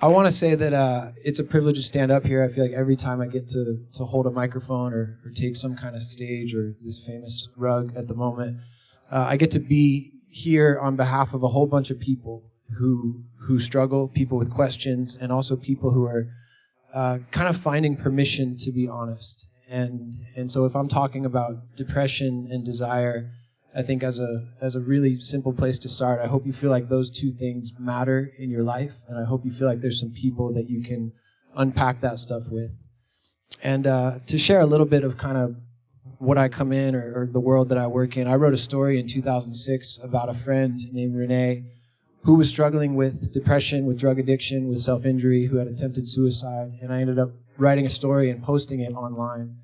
I want to say that it's a privilege to stand up here. I feel like every time I get to hold a microphone or take some kind of stage or this famous rug at the moment, I get to be here on behalf of a whole bunch of people who struggle, people with questions, and also people who are kind of finding permission to be honest. And so if I'm talking about depression and desire, I think as a really simple place to start, I hope you feel like those two things matter in your life, and I hope you feel like there's some people that you can unpack that stuff with. And to share a little bit of kind of what I come in or the world that I work in, I wrote a story in 2006 about a friend named Renee who was struggling with depression, with drug addiction, with self-injury, who had attempted suicide, and I ended up writing a story and posting it online.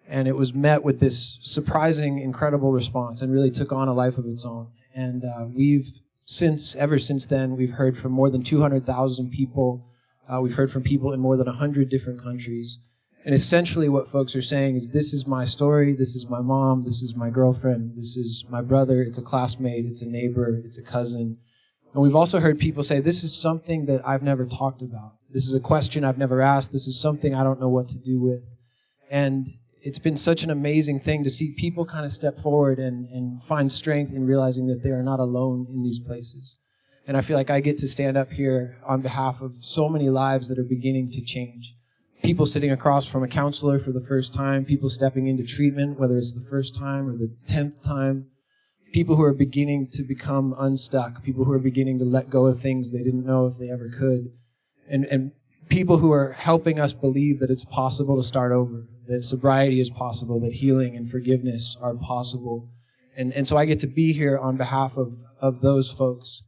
And it was met with this surprising, incredible response and really took on a life of its own. And ever since then, we've heard from more than 200,000 people. We've heard from people in more than 100 different countries. And essentially what folks are saying is, this is my story, this is my mom, this is my girlfriend, this is my brother, it's a classmate, it's a neighbor, it's a cousin. And we've also heard people say, this is something that I've never talked about. This is a question I've never asked. This is something I don't know what to do with. And it's been such an amazing thing to see people kind of step forward and find strength in realizing that they are not alone in these places. And I feel like I get to stand up here on behalf of so many lives that are beginning to change. People sitting across from a counselor for the first time, people stepping into treatment, whether it's the first time or the 10th time, people who are beginning to become unstuck, people who are beginning to let go of things they didn't know if they ever could, and people who are helping us believe that it's possible to start over, that sobriety is possible, that healing and forgiveness are possible. And so I get to be here on behalf of those folks.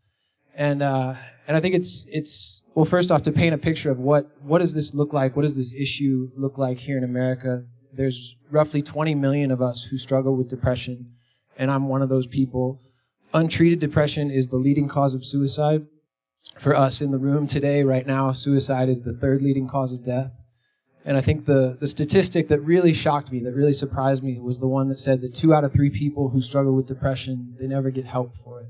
And I think it's well, first off, to paint a picture of what does this look like, what does this issue look like here in America. There's roughly 20 million of us who struggle with depression, and I'm one of those people. Untreated depression is the leading cause of suicide. For us in the room today, right now, suicide is the third leading cause of death. And I think the statistic that really shocked me, that really surprised me, was the one that said that 2 out of 3 people who struggle with depression, they never get help for it.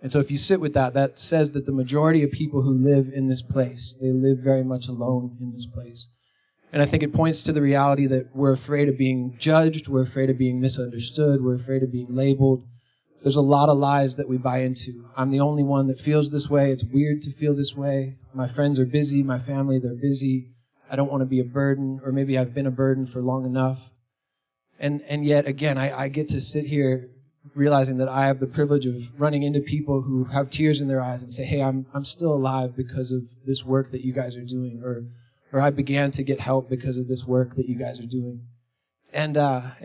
And so if you sit with that, that says that the majority of people who live in this place, they live very much alone in this place. And I think it points to the reality that we're afraid of being judged, we're afraid of being misunderstood, we're afraid of being labeled. There's a lot of lies that we buy into. I'm the only one that feels this way. It's weird to feel this way. My friends are busy. My family, they're busy. I don't want to be a burden, or maybe I've been a burden for long enough. And yet, again, I get to sit here realizing that I have the privilege of running into people who have tears in their eyes and say, hey, I'm still alive because of this work that you guys are doing, or I began to get help because of this work that you guys are doing. And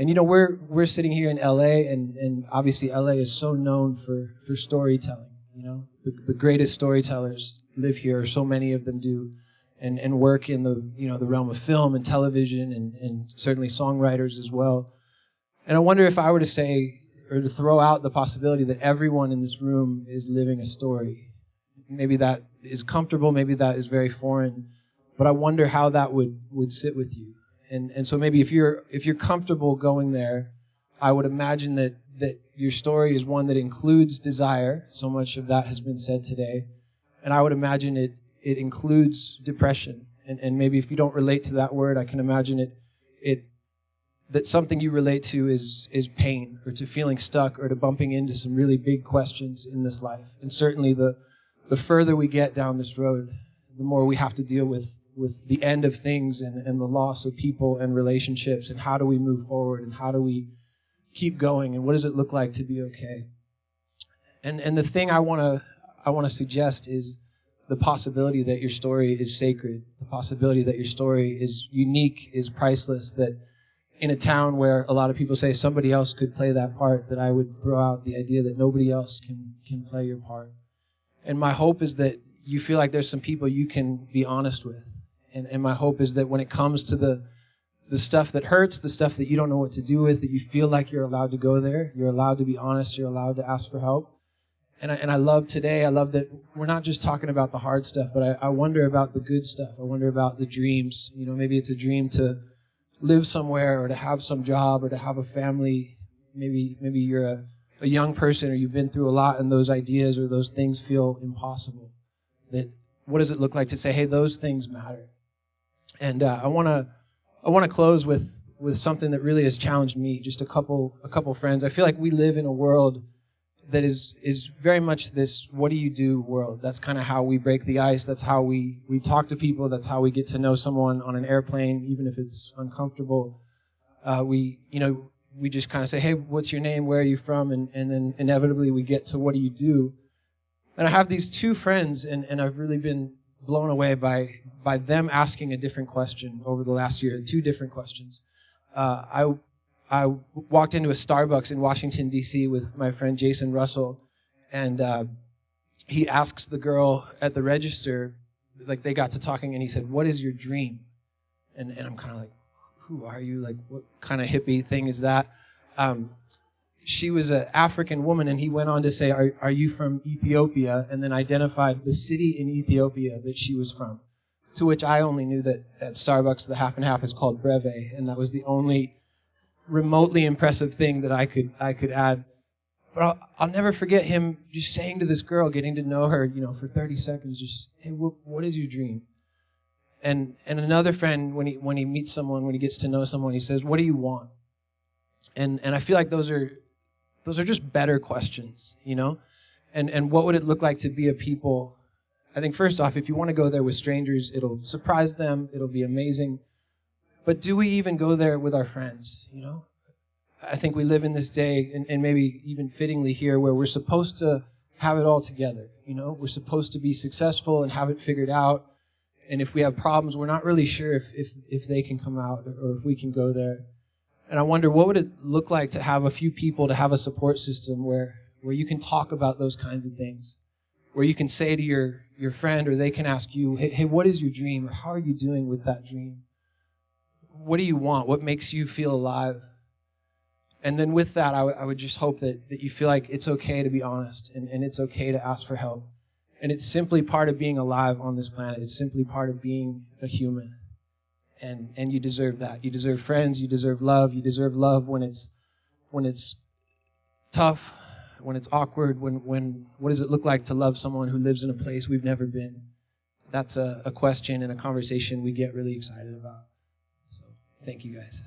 you know, we're sitting here in LA, and obviously LA is so known for storytelling. You know, the greatest storytellers live here, or so many of them do, and work in the realm of film and television, and certainly songwriters as well. And I wonder if I were to say, or to throw out the possibility that everyone in this room is living a story. Maybe that is comfortable, maybe that is very foreign, but I wonder how that would sit with you. And so maybe if you're comfortable going there, I would imagine that your story is one that includes desire. So much of that has been said today. And I would imagine it includes depression. And maybe if you don't relate to that word, I can imagine that something you relate to is pain, or to feeling stuck, or to bumping into some really big questions in this life. And certainly the further we get down this road, the more we have to deal with the end of things and the loss of people and relationships, and how do we move forward, and how do we keep going, and what does it look like to be okay. And the thing I want to suggest is the possibility that your story is sacred, the possibility that your story is unique, is priceless, that in a town where a lot of people say somebody else could play that part, that I would throw out the idea that nobody else can play your part. And my hope is that you feel like there's some people you can be honest with. And my hope is that when it comes to the stuff that hurts, the stuff that you don't know what to do with, that you feel like you're allowed to go there, you're allowed to be honest, you're allowed to ask for help. And I love today, I love that we're not just talking about the hard stuff, but I wonder about the good stuff. I wonder about the dreams. You know, maybe it's a dream to live somewhere, or to have some job, or to have a family. Maybe you're a young person, or you've been through a lot, and those ideas or those things feel impossible. That what does it look like to say, hey, those things matter? And I want to close with something that really has challenged me. Just a couple friends. I feel like we live in a world that is very much this what do you do world. That's kind of how we break the ice. That's how we talk to people. That's how we get to know someone on an airplane, even if it's uncomfortable. We just kind of say, hey, what's your name? Where are you from? And then inevitably we get to what do you do? And I have these two friends, and I've really been blown away by them asking a different question over the last year, two different questions. I walked into a Starbucks in Washington, D.C. with my friend Jason Russell, and he asks the girl at the register, like they got to talking, and he said, what is your dream? And I'm kind of like, who are you? Like, what kind of hippie thing is that? She was an African woman, and he went on to say, are you from Ethiopia? And then identified the city in Ethiopia that she was from, to which I only knew that at Starbucks the half and half is called breve, and that was the only remotely impressive thing that I could add. But I'll never forget him just saying to this girl, getting to know her, for 30 seconds, just, hey, what is your dream? And another friend, when he meets someone, when he gets to know someone, he says, what do you want? And I feel like those are just better questions, And what would it look like to be a people? I think first off, if you want to go there with strangers, it'll surprise them, it'll be amazing. But do we even go there with our friends, I think we live in this day, and maybe even fittingly here, where we're supposed to have it all together, We're supposed to be successful and have it figured out. And if we have problems, we're not really sure if they can come out or if we can go there. And I wonder, what would it look like to have a few people, to have a support system where you can talk about those kinds of things, where you can say to your friend, or they can ask you, hey, what is your dream? Or how are you doing with that dream? What do you want? What makes you feel alive? And then with that, I would just hope that you feel like it's okay to be honest, and it's okay to ask for help. And it's simply part of being alive on this planet. It's simply part of being a human. And you deserve that. You deserve friends. You deserve love. You deserve love when it's tough, when it's awkward, when what does it look like to love someone who lives in a place we've never been? That's a question and a conversation we get really excited about. So thank you guys.